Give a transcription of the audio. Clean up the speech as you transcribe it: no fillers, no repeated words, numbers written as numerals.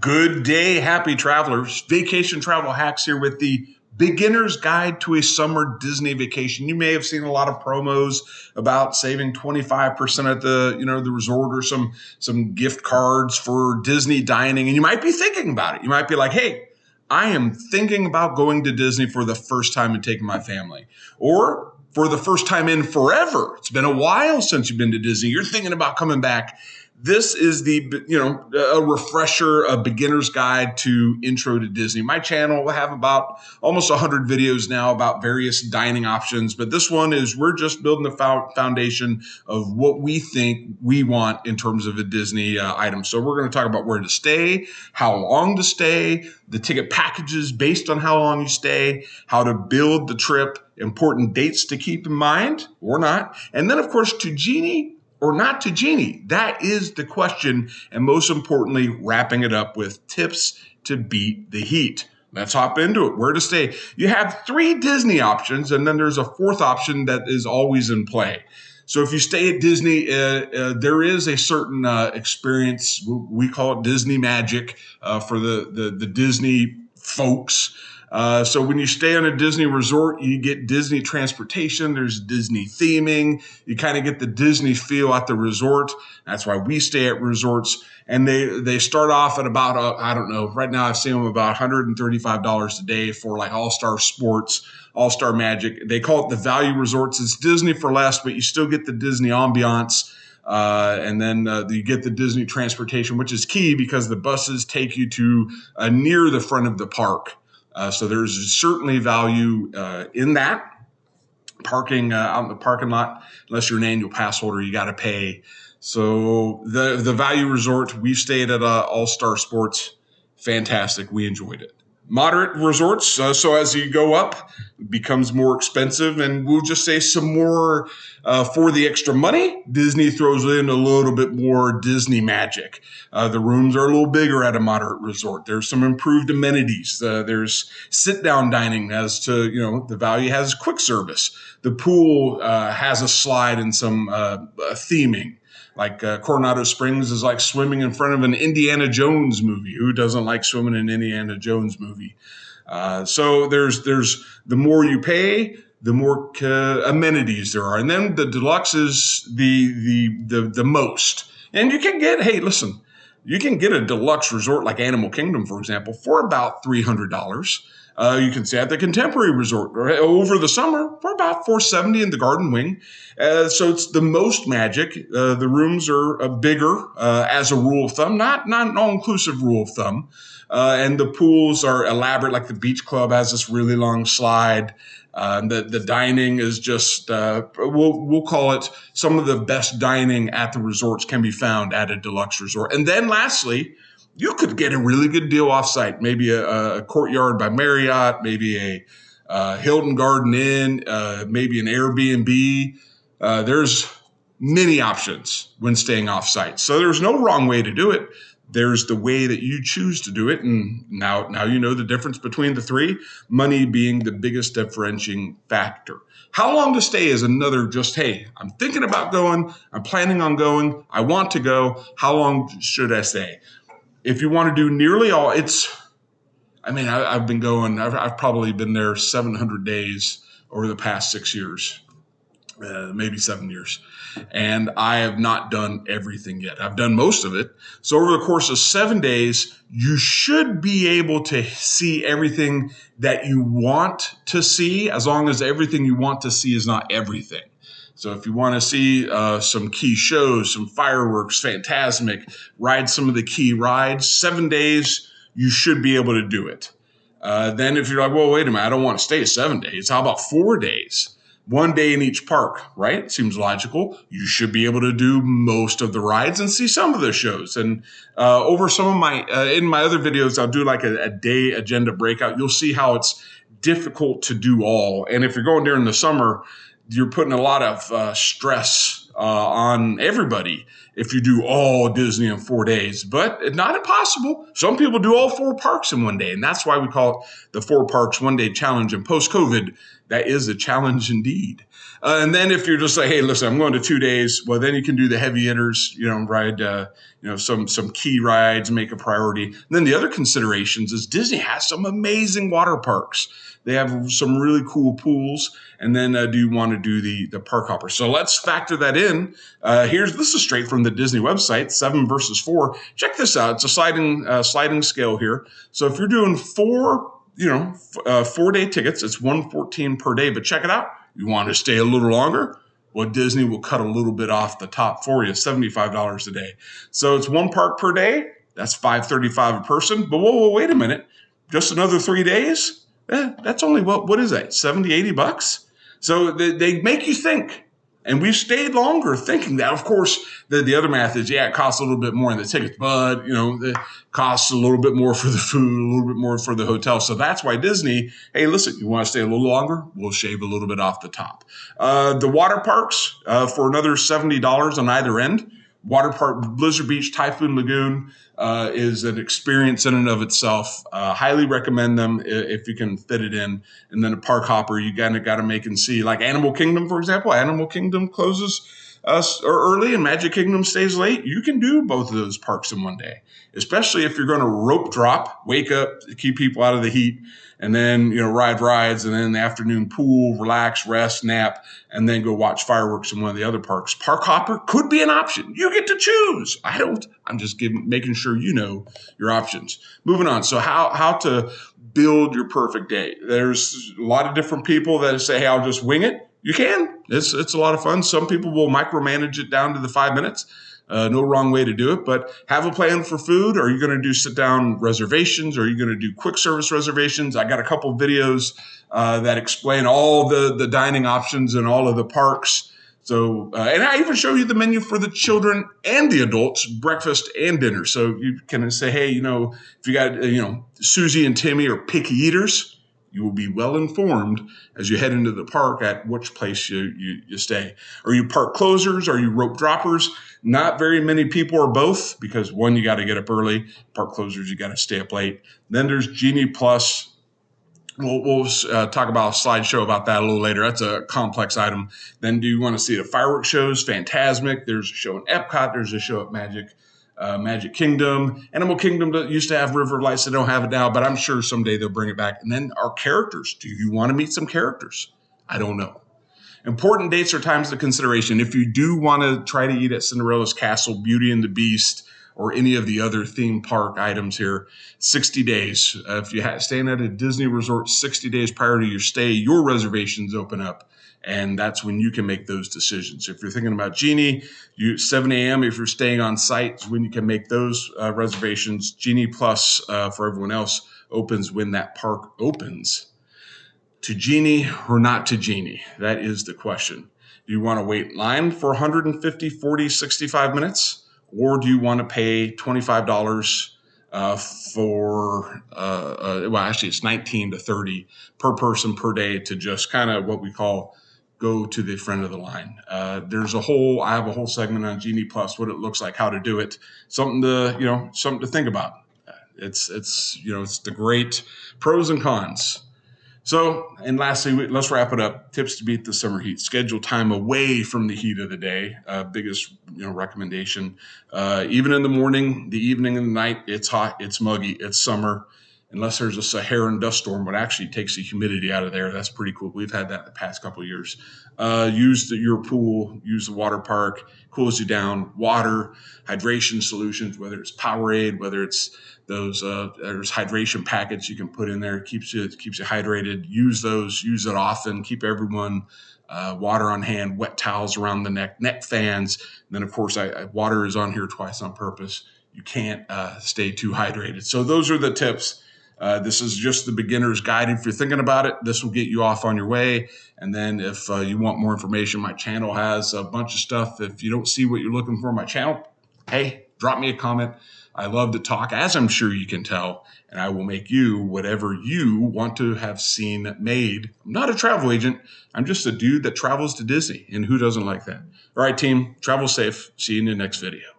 Good day, happy travelers. Vacation travel hacks here with the beginner's guide to a summer Disney vacation. You may have seen a lot of promos about saving 25% at the resort, or some gift cards for Disney dining. And you might be thinking about it. You might be like, hey, I am thinking about going to Disney for the first time and taking my family, or for the first time in forever. It's been a while since you've been to Disney. You're thinking about coming back. This is a refresher, a beginner's guide to intro to Disney. My channel will have about almost 100 videos now about various dining options, but this one is we're just building the foundation of what we think we want in terms of a Disney item. So we're going to talk about where to stay, how long to stay, the ticket packages based on how long you stay, how to build the trip, important dates to keep in mind or not, and then of course to Genie or not to Genie? That is the question. And most importantly, wrapping it up with tips to beat the heat. Let's hop into it. Where to stay? You have 3 Disney options, and then there's a 4th option that is always in play. So if you stay at Disney, there is a certain experience. We call it Disney magic for the Disney folks. So when you stay on a Disney resort, you get Disney transportation. There's Disney theming. You kind of get the Disney feel at the resort. That's why we stay at resorts. And they start off at about, I don't know, right now I've seen them about $135 a day for like All-Star Sports, All-Star Magic. They call it the value resorts. It's Disney for less, but you still get the Disney ambiance. And then you get the Disney transportation, which is key because the buses take you to near the front of the park. So there's certainly value in that. Parking out in the parking lot, unless you're an annual pass holder, you got to pay. So the value resort, we stayed at All-Star Sports. Fantastic. We enjoyed it. Moderate resorts, so as you go up, it becomes more expensive, and we'll just say some more for the extra money. Disney throws in a little bit more Disney magic. The rooms are a little bigger at a moderate resort. There's some improved amenities. There's sit-down dining as to, the value has quick service. The pool has a slide and some theming. Like Coronado Springs is like swimming in front of an Indiana Jones movie. Who doesn't like swimming in an Indiana Jones movie? So there's the more you pay, the more amenities there are, and then the deluxe is the most. And you can get, you can get a deluxe resort like Animal Kingdom, for example, for about $300. You can stay at the Contemporary Resort over the summer for about $470 in the Garden Wing. So it's the most magic. The rooms are bigger as a rule of thumb, not an all-inclusive rule of thumb. And the pools are elaborate, like the Beach Club has this really long slide. The dining is just, we'll call it some of the best dining at the resorts can be found at a deluxe resort. And then lastly, you could get a really good deal off-site, maybe a Courtyard by Marriott, maybe a Hilton Garden Inn, maybe an Airbnb. There's many options when staying off-site. So there's no wrong way to do it. There's the way that you choose to do it. And now you know the difference between the 3, money being the biggest differentiating factor. How long to stay is another hey, I'm thinking about going. I'm planning on going. I want to go. How long should I stay? If you want to do nearly all, I've been going, I've probably been there 700 days over the past 6 years, maybe 7 years. And I have not done everything yet. I've done most of it. So over the course of 7 days, you should be able to see everything that you want to see, as long as everything you want to see is not everything. So if you want to see some key shows, some fireworks, Fantasmic, ride some of the key rides, 7 days, you should be able to do it. Then if you're like, well, wait a minute, I don't want to stay 7 days. How about 4 days? 1 day in each park, right? Seems logical. You should be able to do most of the rides and see some of the shows. And over some of my, in my other videos, I'll do like a day agenda breakout. You'll see how it's difficult to do all. And if you're going during the summer, you're putting a lot of stress on everybody if you do all Disney in 4 days, but it's not impossible. Some people do all 4 parks in 1 day, and that's why we call it the 4 parks 1 day challenge. And post-COVID, that is a challenge indeed. And then if you're just like, hey, listen, I'm going to 2 days, well, then you can do the heavy hitters, ride, some key rides, make a priority. And then the other considerations is Disney has some amazing water parks. They have some really cool pools. And then do you want to do the park hopper? So let's factor that in. This is straight from the Disney website, 7 versus 4. Check this out. It's a sliding scale here. So if you're doing 4-day tickets, it's $114 per day. But check it out. You want to stay a little longer? Well, Disney will cut a little bit off the top for you, $75 a day. So it's 1 park per day. That's $535 a person. But whoa, wait a minute. Just another 3 days? That's only what is that? $70-$80? So they make you think. And we've stayed longer thinking that. Of course, the other math is, it costs a little bit more in the tickets, but, it costs a little bit more for the food, a little bit more for the hotel. So that's why Disney, hey, listen, you want to stay a little longer? We'll shave a little bit off the top. The water parks for another $70 on either end. Water park, Blizzard Beach, Typhoon Lagoon is an experience in and of itself. Highly recommend them if you can fit it in. And then a park hopper, you got to make and see. Like Animal Kingdom, for example. Animal Kingdom closes early and Magic Kingdom stays late. You can do both of those parks in one day, especially if you're going to rope drop, wake up, keep people out of the heat, and then, ride rides, and then in the afternoon pool, relax, rest, nap, and then go watch fireworks in one of the other parks. Park hopper could be an option. You get to choose. I'm just making sure you know your options. Moving on. So how to build your perfect day. There's a lot of different people that say, hey, I'll just wing it. You can. It's a lot of fun. Some people will micromanage it down to the 5 minutes. No wrong way to do it, but have a plan for food. Are you going to do sit-down reservations? Are you going to do quick service reservations? I got a couple videos that explain all the dining options in all of the parks. So, and I even show you the menu for the children and the adults, breakfast and dinner. So you can say, hey, if you got, Susie and Timmy are picky eaters, you will be well informed as you head into the park at which place you stay. Are you park closers? Are you rope droppers? Not very many people are both, because one, you got to get up early. Park closers, you got to stay up late. Then there's Genie Plus. We'll talk about a slideshow about that a little later. That's a complex item. Then do you want to see the fireworks shows? Fantasmic. There's a show in Epcot. There's a show at Magic Kingdom. Animal Kingdom used to have river lights. They don't have it now, but I'm sure someday they'll bring it back. And then our characters. Do you want to meet some characters? I don't know. Important dates or times of consideration. If you do want to try to eat at Cinderella's Castle, Beauty and the Beast, or any of the other theme park items here, 60 days. If you're staying at a Disney resort 60 days prior to your stay, your reservations open up. And that's when you can make those decisions. If you're thinking about Genie, 7 a.m. if you're staying on site is when you can make those reservations. Genie Plus for everyone else opens when that park opens. To Genie or not to Genie? That is the question. Do you want to wait in line for 150, 40, 65 minutes? Or do you want to pay $25 actually it's $19 to $30 per person per day to just kind of what we call go to the front of the line. I have a whole segment on Genie Plus, what it looks like, how to do it. Something to think about. It's the great pros and cons. So, and lastly, let's wrap it up. Tips to beat the summer heat. Schedule time away from the heat of the day. Biggest, recommendation. Even in the morning, the evening, and the night, it's hot, it's muggy, it's summer. Unless there's a Saharan dust storm, what actually takes the humidity out of there. That's pretty cool. We've had that the past couple of years. Use your pool, use the water park, cools you down. Water, hydration solutions, whether it's Powerade, whether it's those there's hydration packets you can put in there. Keeps you hydrated. Use those. Use it often. Keep everyone water on hand. Wet towels around the neck fans. And then of course, water is on here twice on purpose. You can't stay too hydrated. So those are the tips. This is just the beginner's guide. If you're thinking about it, this will get you off on your way. And then if you want more information, my channel has a bunch of stuff. If you don't see what you're looking for in my channel, hey, drop me a comment. I love to talk, as I'm sure you can tell, and I will make you whatever you want to have seen made. I'm not a travel agent. I'm just a dude that travels to Disney, and who doesn't like that? All right, team, travel safe. See you in the next video.